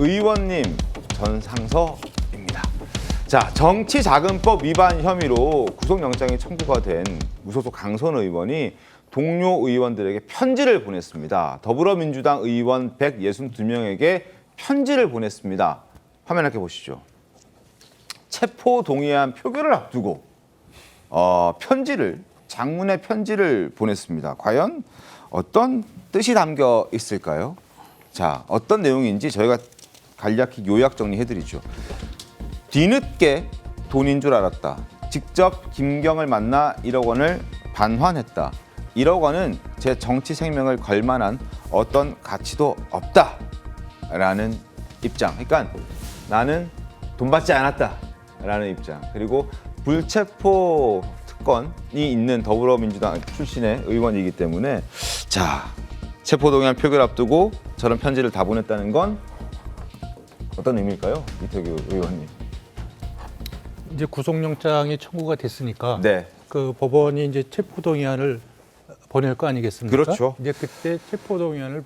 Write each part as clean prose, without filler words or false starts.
의원님 전상서입니다. 자, 정치자금법 위반 혐의로 구속영장이 청구가 된 무소속 강선 의원이 동료 의원들에게 편지를 보냈습니다. 더불어민주당 의원 162명에게 편지를 보냈습니다. 화면 함께 보시죠. 체포 동의안 표결을 앞두고 장문의 편지를 보냈습니다. 과연 어떤 뜻이 담겨 있을까요? 자, 어떤 내용인지 저희가 간략히 요약 정리해드리죠. 뒤늦게 돈인 줄 알았다. 직접 김경을 만나 1억 원을 반환했다. 1억 원은 제 정치 생명을 걸 만한 어떤 가치도 없다라는 입장. 그러니까 나는 돈 받지 않았다라는 입장. 그리고 불체포 특권이 있는 더불어민주당 출신의 의원이기 때문에 자, 체포동의안 표결 앞두고 저런 편지를 다 보냈다는 건 어떤 의미일까요? 이태규 의원님. 이제 구속영장이 청구가 됐으니까 네. 그 법원이 이제 체포동의안을 보낼 거 아니겠습니까? 그렇죠. 이제 그때 체포동의안을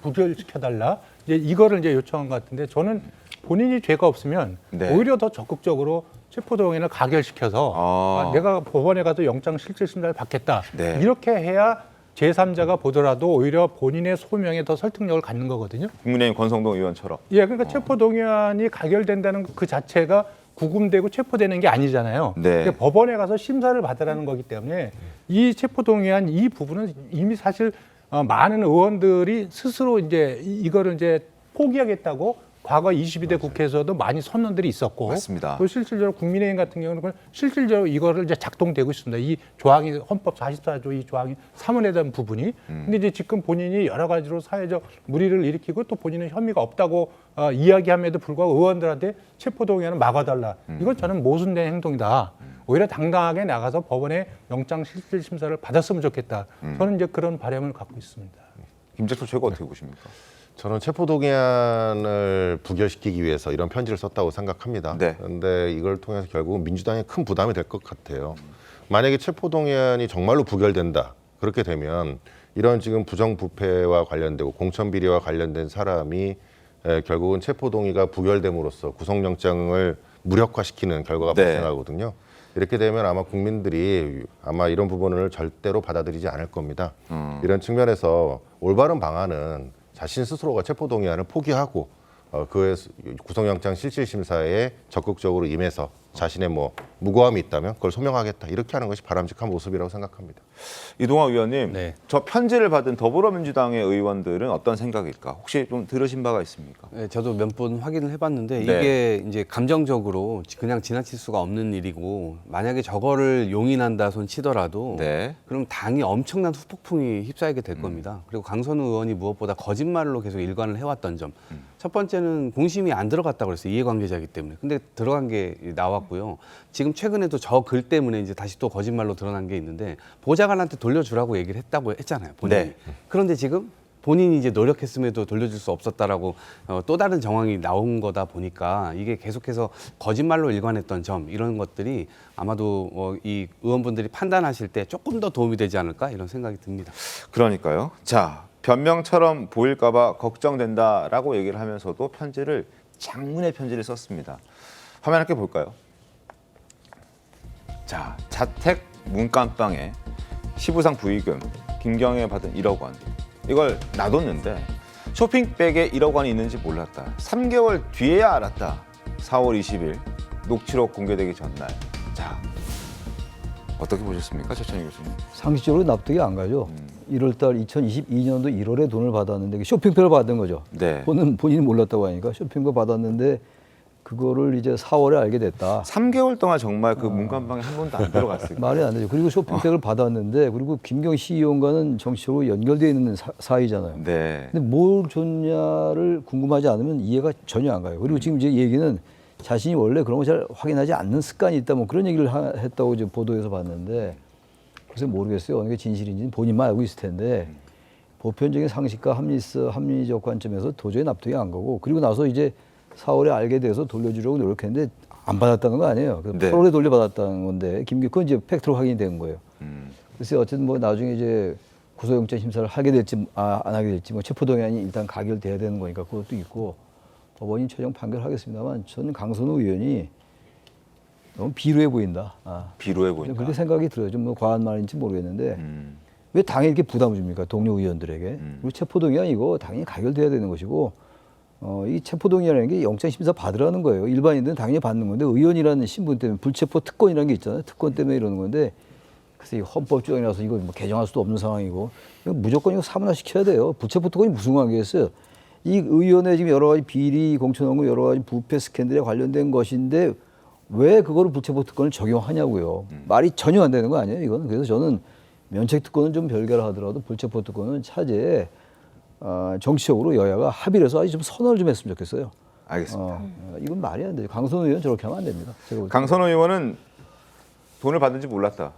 부결시켜달라. 이제 이거를 이제 요청한 것 같은데 저는 본인이 죄가 없으면 네. 오히려 더 적극적으로 체포동의안을 가결시켜서 내가 법원에 가서 영장 실질심사를 받겠다. 네. 이렇게 해야 제3자가 보더라도 오히려 본인의 소명에 더 설득력을 갖는 거거든요. 국민의힘 권성동 의원처럼. 예, 그러니까 체포동의안이 가결된다는 그 자체가 구금되고 체포되는 게 아니잖아요. 네. 근데 법원에 가서 심사를 받으라는 거기 때문에 이 체포동의안 이 부분은 이미 사실 많은 의원들이 스스로 이제 이거를 이제 포기하겠다고 과거 22대 국회에서도 많이 선언들이 있었고, 맞습니다. 또 실질적으로 국민의힘 같은 경우는 실질적으로 이거를 이제 작동되고 있습니다. 이 조항이 헌법 44조 이 조항이 사문에 대한 부분이. 근데 이제 지금 본인이 여러 가지로 사회적 물의를 일으키고 또 본인은 혐의가 없다고 이야기함에도 불구하고 의원들한테 체포동의안을 막아달라. 이건 저는 모순된 행동이다. 오히려 당당하게 나가서 법원의 영장 실질 심사를 받았으면 좋겠다. 저는 이제 그런 바람을 갖고 있습니다. 김재철 최고 어떻게 보십니까? 저는 체포동의안을 부결시키기 위해서 이런 편지를 썼다고 생각합니다. 네. 그런데 이걸 통해서 결국은 민주당에 큰 부담이 될 것 같아요. 만약에 체포동의안이 정말로 부결된다. 그렇게 되면 이런 지금 부정부패와 관련되고 공천비리와 관련된 사람이 결국은 체포동의가 부결됨으로써 구속영장을 무력화시키는 결과가 네. 발생하거든요. 이렇게 되면 아마 국민들이 아마 이런 부분을 절대로 받아들이지 않을 겁니다. 이런 측면에서 올바른 방안은 자신 스스로가 체포동의안을 포기하고 그의 구속영장 실질심사에 적극적으로 임해서 자신의 무고함이 있다면 그걸 소명하겠다 이렇게 하는 것이 바람직한 모습이라고 생각합니다. 이동화 의원님, 네. 저 편지를 받은 더불어민주당의 의원들은 어떤 생각일까? 혹시 좀 들으신 바가 있습니까? 네, 저도 몇 번 확인을 해봤는데 네. 이게 이제 감정적으로 그냥 지나칠 수가 없는 일이고 만약에 저거를 용인한다 손 치더라도 네. 그럼 당이 엄청난 후폭풍이 휩싸이게 될 겁니다. 그리고 강선우 의원이 무엇보다 거짓말로 계속 일관을 해왔던 점. 첫 번째는 공심이 안 들어갔다고 그랬어요. 이해관계자이기 때문에. 근데 들어간 게 나왔고요. 지금 최근에도 저 글 때문에 이제 다시 또 거짓말로 드러난 게 있는데 보좌관한테 돌려주라고 얘기를 했다고 했잖아요. 본인이. 네. 그런데 지금 본인이 이제 노력했음에도 돌려줄 수 없었다라고 또 다른 정황이 나온 거다 보니까 이게 계속해서 거짓말로 일관했던 점 이런 것들이 아마도 이 의원분들이 판단하실 때 조금 더 도움이 되지 않을까 이런 생각이 듭니다. 그러니까요. 자, 변명처럼 보일까 봐 걱정된다라고 얘기를 하면서도 장문의 편지를 썼습니다. 화면 함께 볼까요? 자, 자택 문간방에 시부상 부의금, 김경에 받은 1억 원. 이걸 놔뒀는데 쇼핑백에 1억 원이 있는지 몰랐다. 3개월 뒤에야 알았다. 4월 20일 녹취록 공개되기 전날. 자, 어떻게 보셨습니까, 최천희 교수님? 상식적으로 납득이 안 가죠. 1월달 2022년도 1월에 돈을 받았는데 쇼핑백을 받은 거죠. 네. 본인이 몰랐다고 하니까 쇼핑백 받았는데 그거를 이제 4월에 알게 됐다. 3개월 동안 정말 그 문간방에 한 번도 안 들어갔을까? 말이 안 되죠. 그리고 쇼핑백을 받았는데 그리고 김경 CEO와는 정치적으로 연결되어 있는 사이잖아요. 네. 근데 뭘 줬냐를 궁금하지 않으면 이해가 전혀 안 가요. 그리고 지금 이제 얘기는 자신이 원래 그런 거 잘 확인하지 않는 습관이 있다 뭐 그런 얘기를 했다고 이제 보도에서 봤는데 그래서 모르겠어요. 어느 게 진실인지는 본인만 알고 있을 텐데 보편적인 상식과 합리적 관점에서 도저히 납득이 안 가고 그리고 나서 이제 4월에 알게 돼서 돌려주려고 노력했는데 안 받았다는 거 아니에요. 네. 8월에 돌려받았다는 건데 그건 이제 팩트로 확인이 된 거예요. 그래서 어쨌든 뭐 나중에 이제 구속영장 심사를 하게 될지 안 하게 될지 뭐 체포동의안이 일단 가결돼야 되는 거니까 그것도 있고 법원이 최종 판결하겠습니다만 저는 강선우 의원이 너무 비루해 보인다. 비루해 보인다. 그렇게 생각이 들어요. 좀 뭐 과한 말인지 모르겠는데 왜 당에 이렇게 부담을 줍니까? 동료 의원들에게. 그리고 체포동의안 이거 당연히 가결돼야 되는 것이고 이 체포동의안이라는 게 영장심사 받으라는 거예요. 일반인들은 당연히 받는 건데 의원이라는 신분 때문에 불체포 특권이라는 게 있잖아요. 특권 때문에 이러는 건데 그래서 이 헌법조항이라서 이거 뭐 개정할 수도 없는 상황이고 이거 무조건 이거 사문화시켜야 돼요. 불체포 특권이 무슨 관계겠어요? 이 의원의 지금 여러 가지 비리, 공천 언급, 여러 가지 부패 스캔들에 관련된 것인데 왜 그거를 불체포 특권을 적용하냐고요. 말이 전혀 안 되는 거 아니에요, 이거는. 그래서 저는 면책 특권은 좀 별개로 하더라도 불체포 특권은 차제에 정치적으로 여야가 합의를 해서 아주 좀 선언을 좀 했으면 좋겠어요. 알겠습니다. 이건 말이 안 돼요. 강선우 의원 저렇게 하면 안 됩니다. 제가 볼 때. 강선호 의원은 돈을 받는지 몰랐다.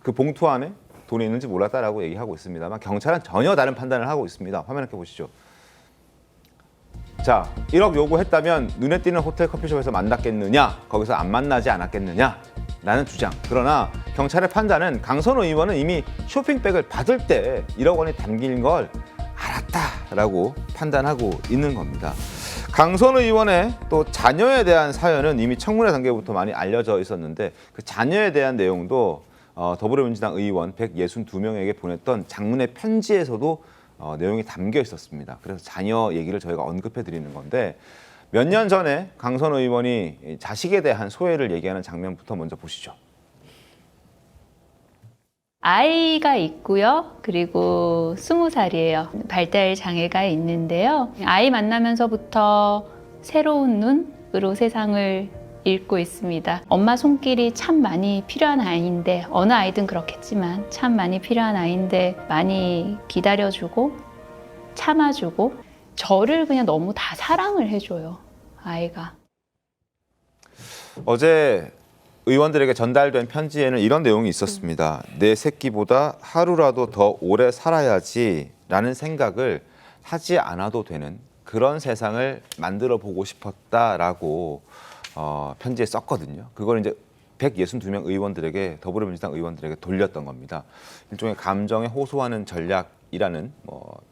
그 봉투 안에 돈이 있는지 몰랐다라고 얘기하고 있습니다만 경찰은 전혀 다른 판단을 하고 있습니다. 화면 함께 보시죠. 자, 1억 요구했다면 눈에 띄는 호텔 커피숍에서 만났겠느냐? 거기서 안 만나지 않았겠느냐? 라는 주장. 그러나 경찰의 판단은 강선호 의원은 이미 쇼핑백을 받을 때 1억 원이 담긴 걸 알았다라고 판단하고 있는 겁니다. 강선호 의원의 또 자녀에 대한 사연은 이미 청문회 단계부터 많이 알려져 있었는데 그 자녀에 대한 내용도 더불어민주당 의원 162명에게 보냈던 장문의 편지에서도 내용이 담겨 있었습니다. 그래서 자녀 얘기를 저희가 언급해 드리는 건데 몇 년 전에 강선호 의원이 자식에 대한 소외를 얘기하는 장면부터 먼저 보시죠. 아이가 있고요. 그리고 20살이에요. 발달 장애가 있는데요. 아이 만나면서부터 새로운 눈으로 세상을 읽고 있습니다. 엄마 손길이 참 많이 필요한 아이인데 어느 아이든 그렇겠지만 참 많이 필요한 아이인데 많이 기다려주고 참아주고 저를 그냥 너무 다 사랑을 해줘요. 아이가. 어제 의원들에게 전달된 편지에는 이런 내용이 있었습니다. 내 새끼보다 하루라도 더 오래 살아야지라는 생각을 하지 않아도 되는 그런 세상을 만들어 보고 싶었다라고 편지에 썼거든요. 그걸 이제 162명 의원들에게 더불어민주당 의원들에게 돌렸던 겁니다. 일종의 감정에 호소하는 전략이라는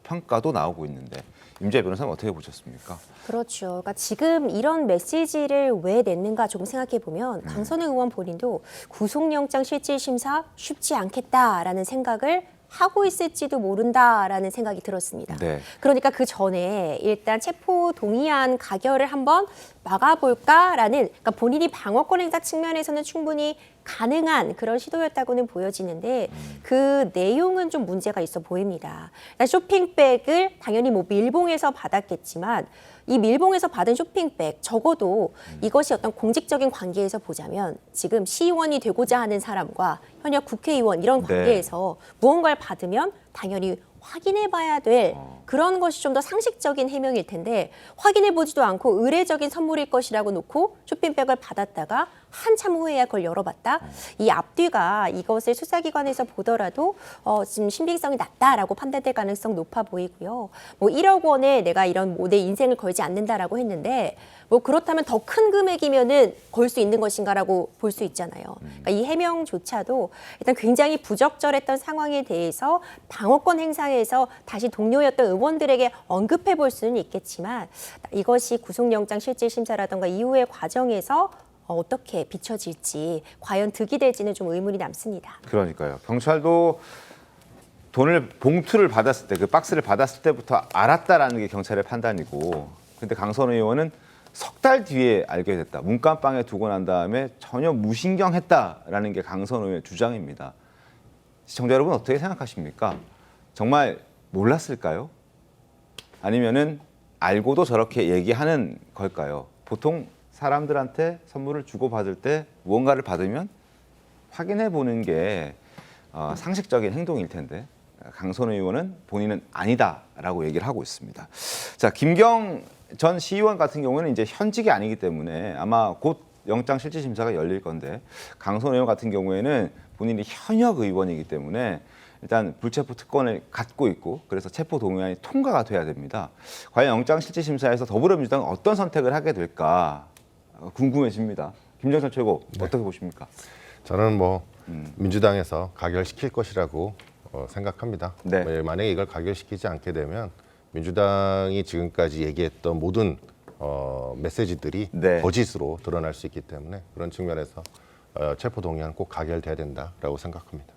평가도 나오고 있는데 임재 변호사는 어떻게 보셨습니까? 그렇죠. 그러니까 지금 이런 메시지를 왜 냈는가 조금 생각해 보면 강선우 의원 본인도 구속영장 실질심사 쉽지 않겠다라는 생각을 하고 있을지도 모른다라는 생각이 들었습니다. 네. 그러니까 그 전에 일단 체포 동의안 가결을 한번 막아볼까라는, 그러니까 본인이 방어권 행사 측면에서는 충분히 가능한 그런 시도였다고는 보여지는데 그 내용은 좀 문제가 있어 보입니다. 쇼핑백을 당연히 뭐 밀봉해서 받았겠지만 이 밀봉해서 받은 쇼핑백 적어도 이것이 어떤 공직적인 관계에서 보자면 지금 시의원이 되고자 하는 사람과 현역 국회의원 이런 관계에서 무언가를 받으면 당연히 확인해봐야 될 그런 것이 좀 더 상식적인 해명일 텐데 확인해보지도 않고 의례적인 선물일 것이라고 놓고 쇼핑백을 받았다가 한참 후에야 그걸 열어봤다. 이 앞뒤가 이것을 수사기관에서 보더라도 지금 신빙성이 낮다라고 판단될 가능성 높아 보이고요. 뭐 1억 원에 내가 이런 내 인생을 걸지 않는다라고 했는데 뭐 그렇다면 더 큰 금액이면은 걸 수 있는 것인가라고 볼 수 있잖아요. 그러니까 이 해명조차도 일단 굉장히 부적절했던 상황에 대해서 방어권 행사에서 다시 동료였던 의원들에게 언급해 볼 수는 있겠지만 이것이 구속영장 실질심사라든가 이후의 과정에서 어떻게 비춰질지 과연 득이 될지는 좀 의문이 남습니다. 그러니까요. 경찰도 돈을 봉투를 받았을 때 그 박스를 받았을 때부터 알았다라는 게 경찰의 판단이고 근데 강선우 의원은 석 달 뒤에 알게 됐다. 문간방에 두고 난 다음에 전혀 무신경했다라는 게 강선우 의원의 주장입니다. 시청자 여러분 어떻게 생각하십니까? 정말 몰랐을까요? 아니면은 알고도 저렇게 얘기하는 걸까요? 보통 사람들한테 선물을 주고받을 때 무언가를 받으면 확인해 보는 게 상식적인 행동일 텐데 강선우 의원은 본인은 아니다라고 얘기를 하고 있습니다. 자, 김경 전 시의원 같은 경우는 이제 현직이 아니기 때문에 아마 곧 영장 실질심사가 열릴 건데 강선우 의원 같은 경우에는 본인이 현역 의원이기 때문에 일단 불체포 특권을 갖고 있고 그래서 체포 동의안이 통과가 돼야 됩니다. 과연 영장 실질심사에서 더불어민주당은 어떤 선택을 하게 될까 궁금해집니다. 김정철 최고 어떻게 보십니까? 저는 민주당에서 가결시킬 것이라고 생각합니다. 네. 만약에 이걸 가결시키지 않게 되면 민주당이 지금까지 얘기했던 모든 메시지들이 네. 거짓으로 드러날 수 있기 때문에 그런 측면에서 체포 동의안은 꼭 가결돼야 된다라고 생각합니다.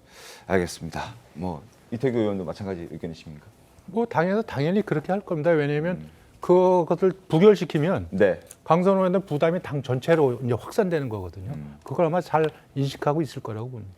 알겠습니다. 뭐 이태규 의원도 마찬가지 의견이십니까? 뭐 당연히 그렇게 할 겁니다. 왜냐하면 그것을 부결시키면 네. 강선호 의원의 부담이 당 전체로 이제 확산되는 거거든요. 그걸 아마 잘 인식하고 있을 거라고 봅니다.